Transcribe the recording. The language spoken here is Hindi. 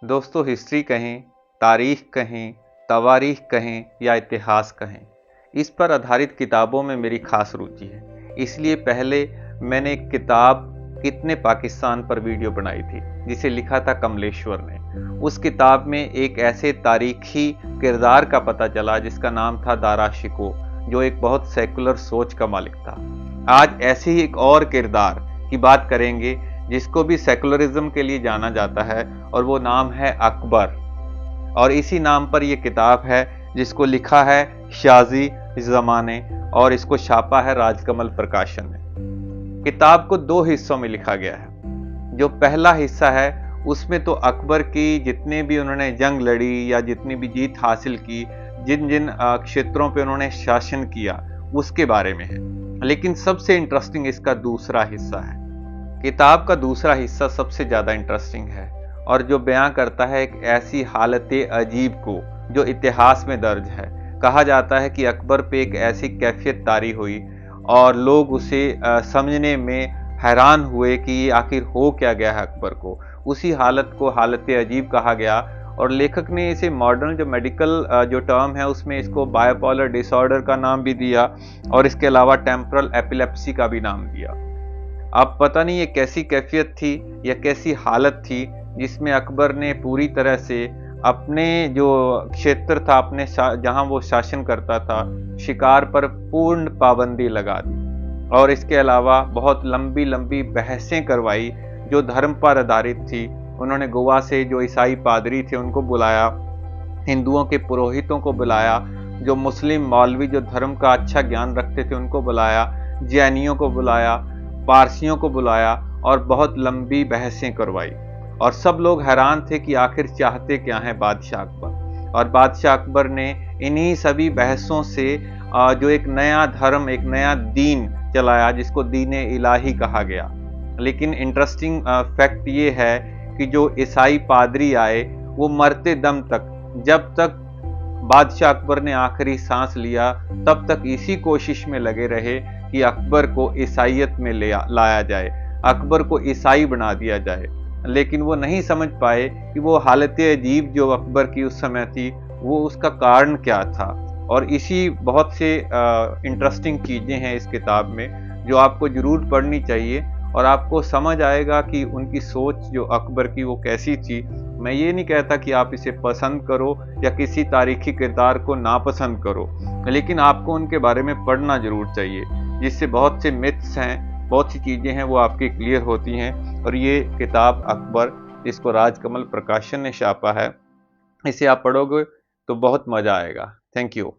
दोस्तों, हिस्ट्री कहें, तारीख कहें, तवारीख कहें या इतिहास कहें, इस पर आधारित किताबों में मेरी खास रुचि है। इसलिए पहले मैंने एक किताब कितने पाकिस्तान पर वीडियो बनाई थी, जिसे लिखा था कमलेश्वर ने। उस किताब में एक ऐसे तारीखी किरदार का पता चला जिसका नाम था दारा शिकोह, जो एक बहुत सेकुलर सोच का मालिक था। आज ऐसे ही एक और किरदार की बात करेंगे जिसको भी सेकुलरिज्म के लिए जाना जाता है, और वो नाम है अकबर। और इसी नाम पर यह किताब है जिसको लिखा है शाजी जमा ने, और इसको छापा है राजकमल प्रकाशन ने। किताब को दो हिस्सों में लिखा गया है। जो पहला हिस्सा है उसमें तो अकबर की जितने भी उन्होंने जंग लड़ी या जितनी भी जीत हासिल की, जिन जिन क्षेत्रों पे उन्होंने शासन किया, उसके बारे में है। लेकिन सबसे इंटरेस्टिंग इसका दूसरा हिस्सा है। किताब का दूसरा हिस्सा सबसे ज़्यादा इंटरेस्टिंग है और जो बयां करता है एक ऐसी हालत अजीब को जो इतिहास में दर्ज है। कहा जाता है कि अकबर पे एक ऐसी कैफियत तारी हुई और लोग उसे समझने में हैरान हुए कि ये आखिर हो क्या गया है अकबर को। उसी हालत को हालत अजीब कहा गया, और लेखक ने इसे मॉडर्न जो मेडिकल जो टर्म है उसमें इसको बायोपोलर डिसऑर्डर का नाम भी दिया, और इसके अलावा टेम्परल एपिलेप्सी का भी नाम दिया। अब पता नहीं ये कैसी कैफियत थी या कैसी हालत थी जिसमें अकबर ने पूरी तरह से अपने जो क्षेत्र था, अपने जहां वो शासन करता था, शिकार पर पूर्ण पाबंदी लगा दी। और इसके अलावा बहुत लंबी लंबी बहसें करवाई जो धर्म पर आधारित थी। उन्होंने गोवा से जो ईसाई पादरी थे उनको बुलाया, हिंदुओं के पुरोहितों को बुलाया, जो मुस्लिम मौलवी जो धर्म का अच्छा ज्ञान रखते थे उनको बुलाया, जैनियों को बुलाया, पारसियों को बुलाया, और बहुत लंबी बहसें करवाई। और सब लोग हैरान थे कि आखिर चाहते क्या हैं बादशाह अकबर। और बादशाह अकबर ने इन्हीं सभी बहसों से जो एक नया धर्म, एक नया दीन चलाया जिसको दीन इलाही कहा गया। लेकिन इंटरेस्टिंग फैक्ट ये है कि जो ईसाई पादरी आए वो मरते दम तक, जब तक बादशाह अकबर ने आखिरी सांस लिया, तब तक इसी कोशिश में लगे रहे कि अकबर को ईसाइयत में लाया जाए, अकबर को ईसाई बना दिया जाए। लेकिन वो नहीं समझ पाए कि वो हालत अजीब जो अकबर की उस समय थी वो उसका कारण क्या था। और इसी बहुत से इंटरेस्टिंग चीज़ें हैं इस किताब में जो आपको ज़रूर पढ़नी चाहिए, और आपको समझ आएगा कि उनकी सोच जो अकबर की वो कैसी थी। मैं ये नहीं कहता कि आप इसे पसंद करो या किसी तारीखी किरदार को नापसंद करो, लेकिन आपको उनके बारे में पढ़ना ज़रूर चाहिए, जिससे बहुत से मिथ्स हैं, बहुत सी चीज़ें हैं वो आपकी क्लियर होती हैं। और ये किताब अकबर, जिसको राजकमल प्रकाशन ने छापा है, इसे आप पढ़ोगे तो बहुत मज़ा आएगा। Thank you.